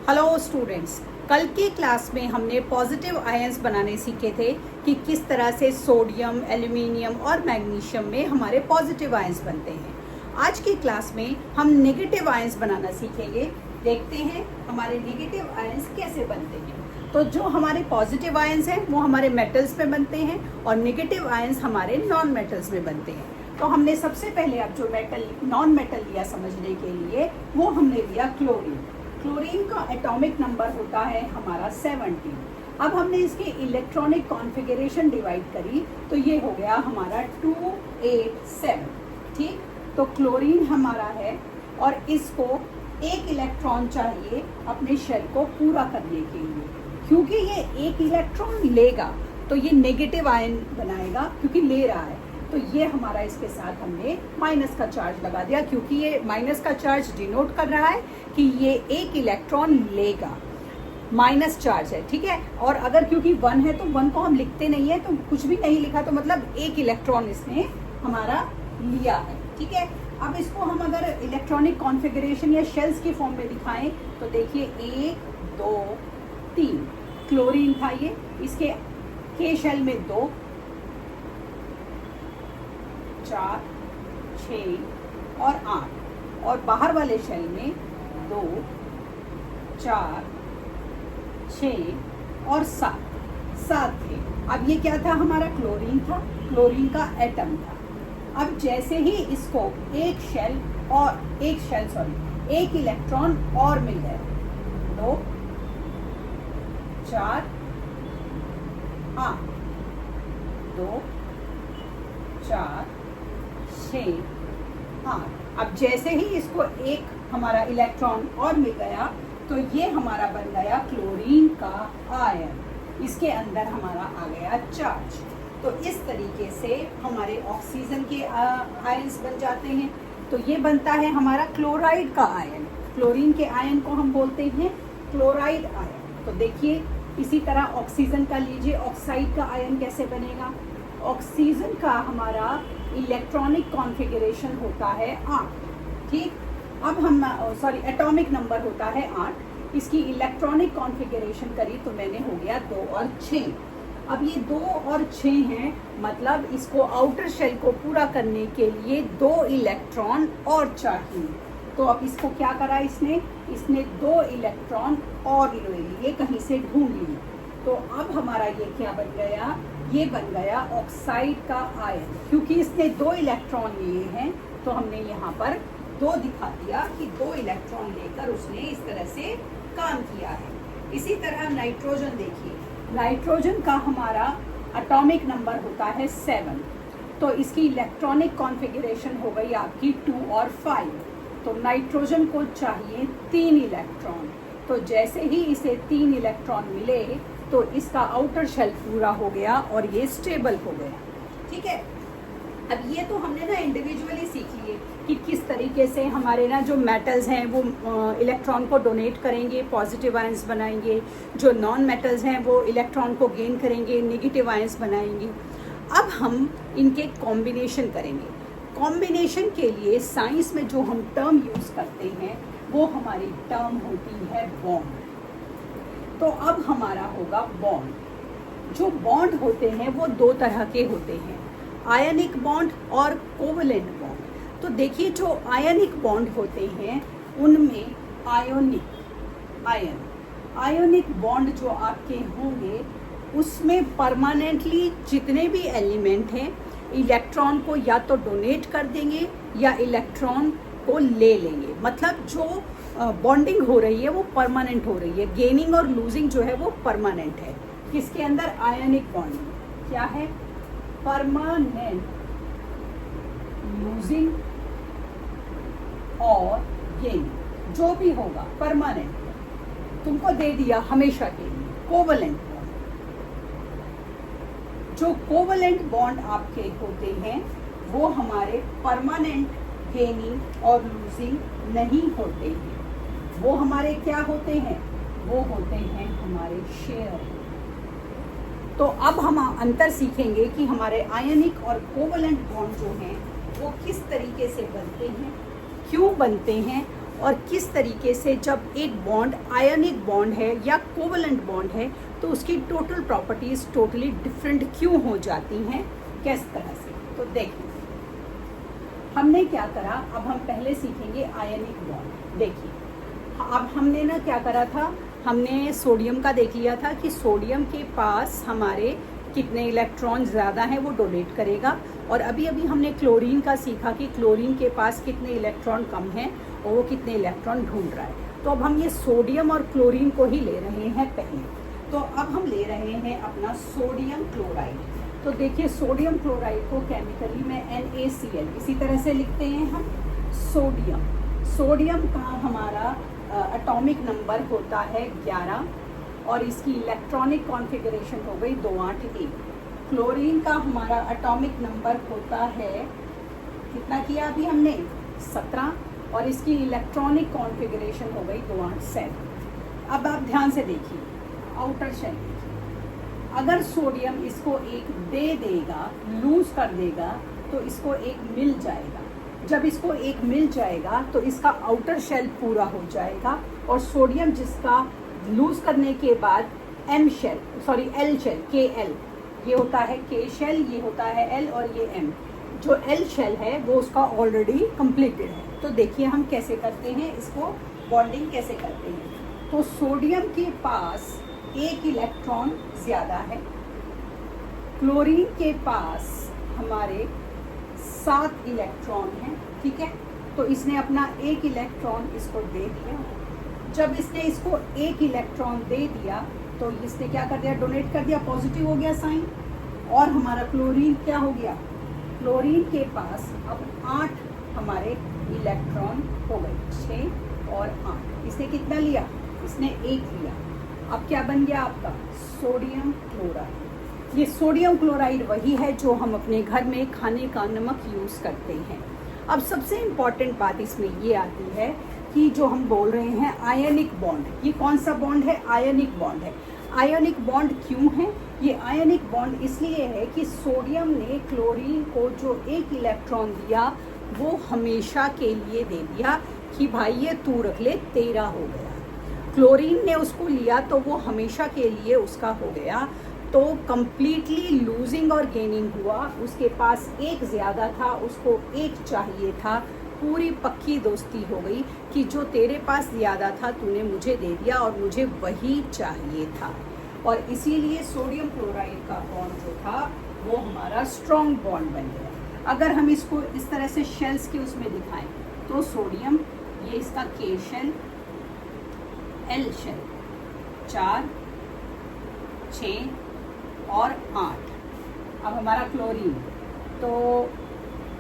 Hello students, कल की class में हमने पॉजिटिव आयंस बनाने सीखे थे कि किस तरह से सोडियम, एल्यूमिनियम और मैग्नीशियम में हमारे पॉजिटिव आयंस बनते हैं। आज की क्लास में हम नेगेटिव आयंस बनाना सीखेंगे। देखते हैं हमारे नेगेटिव आयंस कैसे बनते हैं। तो जो हमारे पॉजिटिव आयंस हैं वो हमारे मेटल्स में बनते हैं और नेगेटिव आयंस हमारे नॉन मेटल्स में बनते हैं। तो हमने सबसे पहले अब जो मेटल नॉन मेटल लिया समझने के लिए, वो हमने लिया क्लोरीन। क्लोरीन का एटॉमिक नंबर होता है हमारा 17। अब हमने इसकी इलेक्ट्रॉनिक कॉन्फ़िगरेशन डिवाइड करी तो ये हो गया हमारा 287। ठीक, तो क्लोरीन हमारा है और इसको एक इलेक्ट्रॉन चाहिए अपने शेल को पूरा करने के लिए। क्योंकि ये एक इलेक्ट्रॉन लेगा तो ये नेगेटिव आयन बनाएगा क्योंकि ले रहा है। तो ये हमारा इसके साथ हमने माइनस का चार्ज लगा दिया क्योंकि ये माइनस का चार्ज डिनोट कर रहा है कि ये एक इलेक्ट्रॉन लेगा, माइनस चार्ज है। ठीक है, और अगर क्योंकि 1 है तो 1 को हम लिखते नहीं है, तो कुछ भी नहीं लिखा तो मतलब एक इलेक्ट्रॉन इसने हमारा लिया है। ठीक है, अब इसको हम अगर इलेक्ट्रॉनिक कॉन्फ़िगरेशन या शेल्स की फॉर्म में दिखाएं तो देखिए 1 2 3 क्लोरीन था ये, इसके के शेल में 2 4 6 और 8 और बाहर वाले शेल में 2 4 6 और 7 थे। अब ये क्या था, हमारा क्लोरीन था, क्लोरीन का एटम था। अब जैसे ही इसको एक इलेक्ट्रॉन और मिल गया, 2 4 8 2 4 6 8। अब जैसे ही इसको एक हमारा इलेक्ट्रॉन और मिल गया तो ये हमारा बन गया क्लोरीन का आयन, इसके अंदर हमारा आ गया चार्ज। तो इस तरीके से हमारे ऑक्सीजन के आयन्स बन जाते हैं। तो ये बनता है हमारा क्लोराइड का आयन। क्लोरीन के आयन को हम बोलते हैं क्लोराइड आयन। तो देखिए इसी तरह ऑक्सीजन का लीजिए, ऑक्साइड का आयन कैसे बनेगा। ऑक्सीजन का हमारा इलेक्ट्रॉनिक कॉन्फ़िगरेशन होता है 8। ठीक, अब हम एटॉमिक नंबर होता है 8। इसकी इलेक्ट्रॉनिक कॉन्फ़िगरेशन करी तो मैंने हो गया 2 और 6। अब ये 2 और 6 हैं, मतलब इसको आउटर शेल को पूरा करने के लिए 2 इलेक्ट्रॉन और चाहिए। तो अब इसको क्या करा इसने 2 इलेक्ट्रॉन और ले लिए, कहीं से ढूंढ लिए। तो अब हमारा ये क्या बन गया, ये बन गया ऑक्साइड का आयन। क्योंकि इसने 2 इलेक्ट्रॉन लिए हैं तो हमने यहाँ पर 2 दिखा दिया कि 2 इलेक्ट्रॉन लेकर उसने इस तरह से काम किया है। इसी तरह नाइट्रोजन देखिए, नाइट्रोजन का हमारा एटॉमिक नंबर होता है 7। तो इसकी इलेक्ट्रॉनिक कॉन्फ़िगरेशन हो गई आपकी 2 और 5। तो नाइट्रोजन को चाहिए 3 इलेक्ट्रॉन। तो जैसे ही इसे 3 इलेक्ट्रॉन मिले तो इसका आउटर शेल पूरा हो गया और ये स्टेबल हो गया। ठीक है, अब ये तो हमने ना इंडिविजुअली सीख लिए कि किस तरीके से हमारे ना जो मेटल्स हैं वो इलेक्ट्रॉन को डोनेट करेंगे, पॉजिटिव आयंस बनाएंगे। जो नॉन मेटल्स हैं वो इलेक्ट्रॉन को गेन करेंगे, नेगेटिव आयंस बनाएंगे। अब हम इनके कॉम्बिनेशन करेंगे। कॉम्बिनेशन के लिए साइंस में जो हम टर्म यूज़ करते हैं वो हमारी टर्म होती है बॉन्ड। तो अब हमारा होगा बॉन्ड। जो बॉन्ड होते हैं वो 2 तरह के होते हैं, आयनिक बॉन्ड और कोवलेंट बॉन्ड। तो देखिए जो आयनिक बॉन्ड होते हैं उनमें आयोनिक बॉन्ड जो आपके होंगे उसमें परमानेंटली जितने भी एलिमेंट हैं इलेक्ट्रॉन को या तो डोनेट कर देंगे या इलेक्ट्रॉन को ले लेंगे। मतलब जो बॉन्डिंग हो रही है वो परमानेंट हो रही है, गेनिंग और लूजिंग जो है वो परमानेंट है। किसके अंदर, आयनिक बॉन्डिंग क्या है, परमानेंट, लूजिंग और गेनिंग जो भी होगा परमानेंट तुमको दे दिया हमेशा के लिए। कोवलेंट बॉन्ड, जो कोवलेंट बॉन्ड आपके होते हैं वो हमारे परमानेंट गेनिंग और लूजिंग नहीं होते हैं। वो हमारे क्या होते हैं, वो होते हैं हमारे शेयर। तो अब हम अंतर सीखेंगे कि हमारे आयनिक और कोवलेंट बॉन्ड जो हैं वो किस तरीके से बनते हैं, क्यों बनते हैं और किस तरीके से जब एक बॉन्ड आयनिक बॉन्ड है या कोवलेंट बॉन्ड है तो उसकी टोटल प्रॉपर्टीज टोटली डिफरेंट क्यों हो जाती हैं, किस तरह से। तो देखिए हमने क्या करा, अब हम पहले सीखेंगे आयनिक बॉन्ड। देखिए अब हमने ना क्या करा था, हमने सोडियम का देख लिया था कि सोडियम के पास हमारे कितने इलेक्ट्रॉन ज़्यादा हैं वो डोनेट करेगा, और अभी अभी हमने क्लोरीन का सीखा कि क्लोरीन के पास कितने इलेक्ट्रॉन कम हैं और वो कितने इलेक्ट्रॉन ढूंढ रहा है। तो अब हम ये सोडियम और क्लोरीन को ही ले रहे हैं पहले। तो अब हम ले रहे हैं अपना सोडियम क्लोराइड। तो देखिए सोडियम क्लोराइड को केमिकली में NaCl इसी तरह से लिखते हैं हम। सोडियम का हमारा एटॉमिक नंबर होता है 11 और इसकी इलेक्ट्रॉनिक कॉन्फ़िगरेशन हो गई 281। क्लोरीन का हमारा एटॉमिक नंबर होता है, कितना किया अभी हमने, 17, और इसकी इलेक्ट्रॉनिक कॉन्फ़िगरेशन हो गई 287। अब आप ध्यान से देखिए आउटर शेल देखिए, अगर सोडियम इसको एक दे देगा, लूज कर देगा, तो इसको एक मिल जाएगा। जब इसको एक मिल जाएगा तो इसका आउटर शेल पूरा हो जाएगा, और सोडियम जिसका लूज करने के बाद एल शेल KL, ये होता है K शेल, ये होता है L और ये M, जो L शेल है वो उसका ऑलरेडी कंप्लीटेड है। तो देखिए हम कैसे करते हैं इसको, बॉन्डिंग कैसे करते हैं। तो सोडियम के पास एक इलेक्ट्रॉन ज़्यादा है, क्लोरीन के पास हमारे 7 इलेक्ट्रॉन हैं, ठीक है। तो इसने अपना एक इलेक्ट्रॉन इसको दे दिया। जब इसने इसको एक इलेक्ट्रॉन दे दिया तो इसने क्या कर दिया, डोनेट कर दिया, पॉजिटिव हो गया साइन, और हमारा क्लोरीन क्या हो गया, क्लोरीन के पास अब 8 हमारे इलेक्ट्रॉन हो गए, 6 और 8। इसने कितना लिया, इसने 1 लिया। अब क्या बन गया आपका सोडियम क्लोराइड। ये सोडियम क्लोराइड वही है जो हम अपने घर में खाने का नमक यूज़ करते हैं। अब सबसे इम्पॉर्टेंट बात इसमें ये आती है कि जो हम बोल रहे हैं आयनिक बॉन्ड, ये कौन सा बॉन्ड है, आयनिक बॉन्ड है। आयनिक बॉन्ड क्यों है, ये आयनिक बॉन्ड इसलिए है कि सोडियम ने क्लोरीन को जो एक इलेक्ट्रॉन दिया वो हमेशा के लिए दे दिया कि भाई ये तू रख ले, तेरा हो गया। क्लोरीन ने उसको लिया तो वो हमेशा के लिए उसका हो गया। तो कंप्लीटली लूजिंग और गेनिंग हुआ। उसके पास एक ज़्यादा था, उसको एक चाहिए था, पूरी पक्की दोस्ती हो गई कि जो तेरे पास ज़्यादा था तूने मुझे दे दिया और मुझे वही चाहिए था। और इसीलिए सोडियम क्लोराइड का बॉन्ड जो था वो हमारा स्ट्रॉन्ग बॉन्ड बन गया। अगर हम इसको इस तरह से शेल्स के उसमें दिखाएं तो सोडियम, ये इसका K शेल, L शेल, 4, 6 और 8। अब हमारा क्लोरीन, तो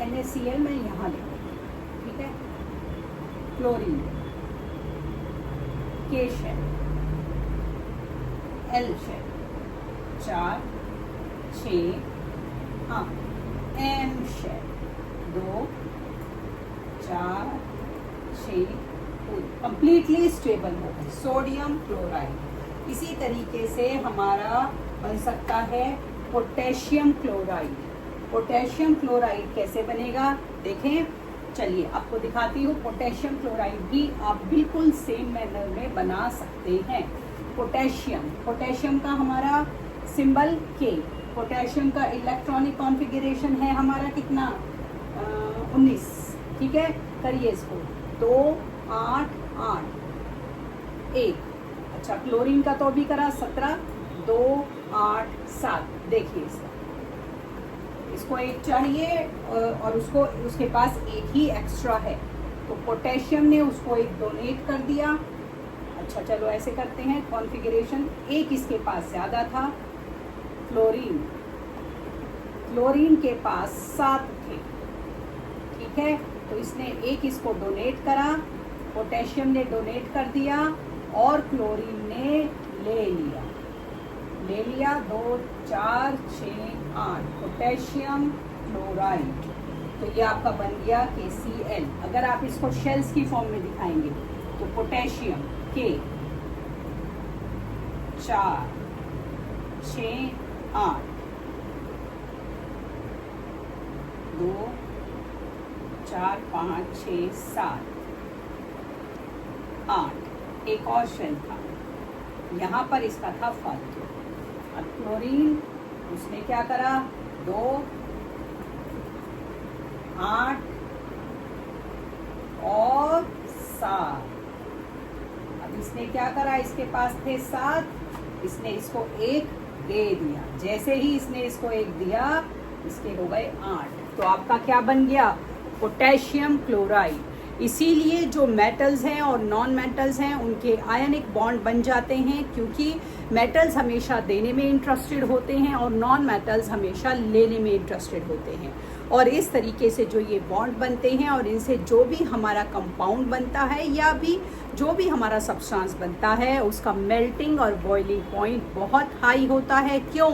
NaCl में यहाँ लिखूँगी, ठीक है। Chlorine, K shell, L shell, 4, 6, 8, M shell, 2, 4, 6, completely stable हो गए सोडियम क्लोराइड। इसी तरीके से हमारा बन सकता है पोटेशियम क्लोराइड। पोटेशियम क्लोराइड कैसे बनेगा देखें, चलिए आपको दिखाती हूँ। पोटेशियम क्लोराइड भी आप बिल्कुल सेम मैनर में बना सकते हैं। पोटेशियम का हमारा सिंबल K। पोटेशियम का इलेक्ट्रॉनिक कॉन्फ़िगरेशन है हमारा कितना, 19, ठीक है। करिए इसको, 2, 8, 8, 1। अच्छा क्लोरीन का तो भी करा, 17, 2, 8, 7। देखिए इसको एक चाहिए और उसके पास एक ही एक्स्ट्रा है, तो पोटेशियम ने उसको एक डोनेट कर दिया। अच्छा चलो ऐसे करते हैं कॉन्फ़िगरेशन, एक इसके पास ज़्यादा था। क्लोरीन के पास 7 थे, ठीक है। तो इसने एक इसको डोनेट करा, पोटेशियम ने डोनेट कर दिया और क्लोरीन ने ले लिया 2, 4, 6, 8 पोटेशियम क्लोराइड। तो ये आपका बन गया KCl। अगर आप इसको शेल्स की फॉर्म में दिखाएंगे तो पोटेशियम K, 4, 6, 8, 2, 4, 5, 6, 7, 8। एक और शेल था, यहाँ पर इसका था फालतू। अब क्लोरीन उसने क्या करा, 2, 8 और 7। अब इसने क्या करा, इसके पास थे 7, इसने इसको 1 दे दिया। जैसे ही इसने इसको 1 दिया, इसके हो गए 8। तो आपका क्या बन गया, पोटेशियम क्लोराइड। इसीलिए जो मेटल्स हैं और नॉन मेटल्स हैं उनके आयनिक बॉन्ड बन जाते हैं, क्योंकि मेटल्स हमेशा देने में इंटरेस्टेड होते हैं और नॉन मेटल्स हमेशा लेने में इंटरेस्टेड होते हैं। और इस तरीके से जो ये बॉन्ड बनते हैं और इनसे जो भी हमारा कंपाउंड बनता है या भी जो भी हमारा सब्सटेंस बनता है, उसका मेल्टिंग और बॉइलिंग पॉइंट बहुत हाई होता है। क्यों?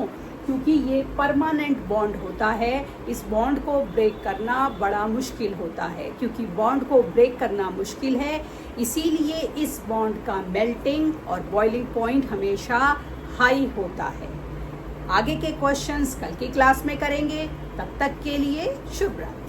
क्योंकि ये परमानेंट बॉन्ड होता है। इस बॉन्ड को ब्रेक करना बड़ा मुश्किल होता है। क्योंकि बॉन्ड को ब्रेक करना मुश्किल है, इसीलिए इस बॉन्ड का मेल्टिंग और बॉइलिंग पॉइंट हमेशा हाई होता है। आगे के क्वेश्चंस कल की क्लास में करेंगे। तब तक के लिए शुभ रात्रि।